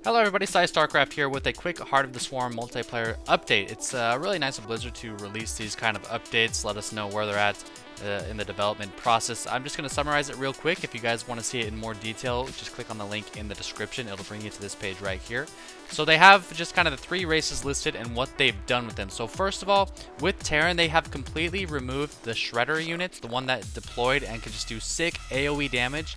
Hello everybody, PsyStarcraft here with a quick Heart of the Swarm multiplayer update. It's really nice of Blizzard to release these kind of updates, let us know where they're at in the development process. I'm just going to summarize it real quick. If you guys want to see it in more detail, just click on the link in the description. It'll bring you to this page right here. So they have just kind of the 3 races listed and what they've done with them. So first of all, with Terran, they have completely removed the Shredder unit, the one that deployed and could just do sick AoE damage.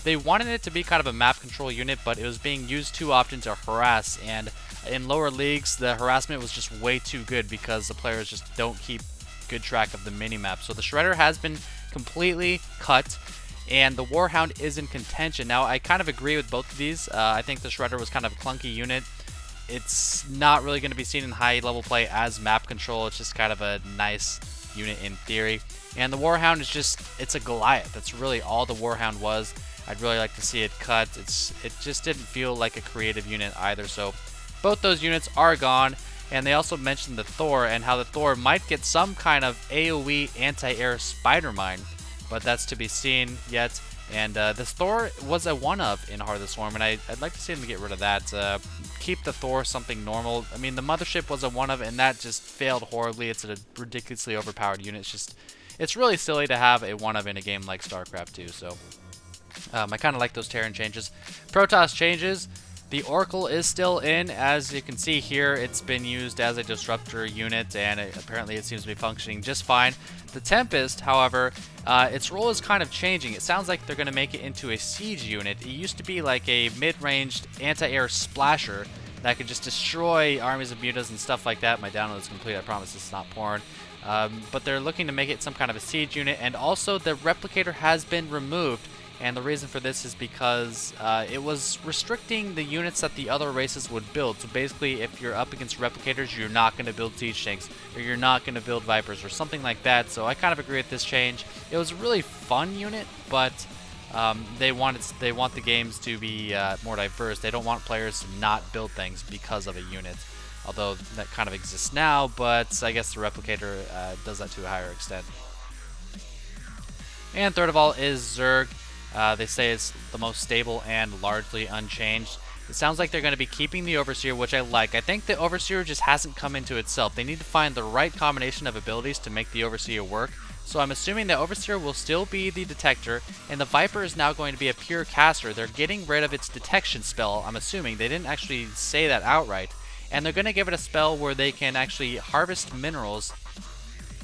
They wanted it to be kind of a map control unit, but it was being used too often to harass, and in lower leagues, the harassment was just way too good because the players just don't keep good track of the mini-map. So the Shredder has been completely cut, and the Warhound is in contention. Now, I kind of agree with both of these. I think the Shredder was kind of a clunky unit. It's not really going to be seen in high-level play as map control. It's just kind of a nice unit in theory. And the Warhound is just, it's a Goliath. That's really all the Warhound was. I'd really like to see it cut. It just didn't feel like a creative unit either. So both those units are gone. And they also mentioned the Thor and how the Thor might get some kind of AoE anti-air spider mine, but that's to be seen yet. And this Thor was a one-of in Heart of the Swarm, and I'd like to see them get rid of that. Keep the Thor something normal. I mean, the Mothership was a one-of, and that just failed horribly. It's a ridiculously overpowered unit. It's really silly to have a one-of in a game like StarCraft 2. So I kind of like those Terran changes. Protoss changes. The Oracle is still in. As you can see here, it's been used as a disruptor unit, and apparently it seems to be functioning just fine. The Tempest, however, its role is kind of changing. It sounds like they're going to make it into a siege unit. It used to be like a mid-ranged anti-air splasher that could just destroy armies of mutas and stuff like that. My download is complete. I promise it's not porn. But they're looking to make it some kind of a siege unit, and also the Replicator has been removed. And the reason for this is because it was restricting the units that the other races would build. So basically, if you're up against Replicators, you're not going to build Siege Tanks, or you're not going to build Vipers, or something like that. So I kind of agree with this change. It was a really fun unit, but they want the games to be more diverse. They don't want players to not build things because of a unit. Although that kind of exists now, but I guess the Replicator does that to a higher extent. And third of all is Zerg. They say it's the most stable and largely unchanged. It sounds like they're going to be keeping the Overseer, which I like. I think the Overseer just hasn't come into itself. They need to find the right combination of abilities to make the Overseer work. So I'm assuming the Overseer will still be the Detector, and the Viper is now going to be a pure caster. They're getting rid of its detection spell, I'm assuming. They didn't actually say that outright. And they're going to give it a spell where they can actually harvest minerals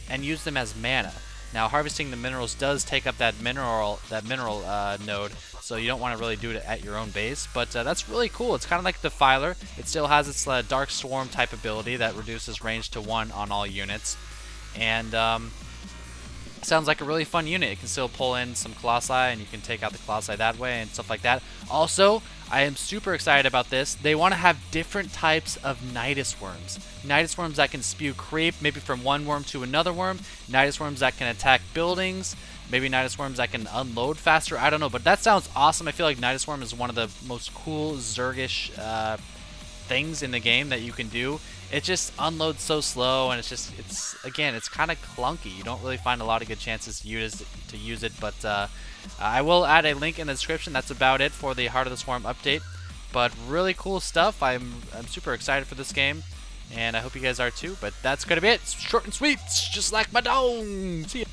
and use them as mana. Now, harvesting the minerals does take up that mineral node, so you don't want to really do it at your own base. But that's really cool. It's kind of like Defiler. It still has its Dark Swarm type ability that reduces range to 1 on all units. And sounds like a really fun unit. It can still pull in some Colossi, and you can take out the Colossi that way and stuff like that. Also, I am super excited about this. They want to have different types of Nidus Worms. Nidus Worms that can spew creep, maybe from one worm to another worm. Nidus Worms that can attack buildings. Maybe Nidus Worms that can unload faster. I don't know, but that sounds awesome. I feel like Nidus Worm is one of the most cool Zergish things in the game that you can do. It just unloads so slow, and it's kind of clunky. You don't really find a lot of good chances to use it, but I will add a link in the description. That's about it for the Heart of the Swarm update. But really cool stuff. I'm super excited for this game, and I hope you guys are too. But that's gonna be it. It's short and sweet, just like my dong. See ya.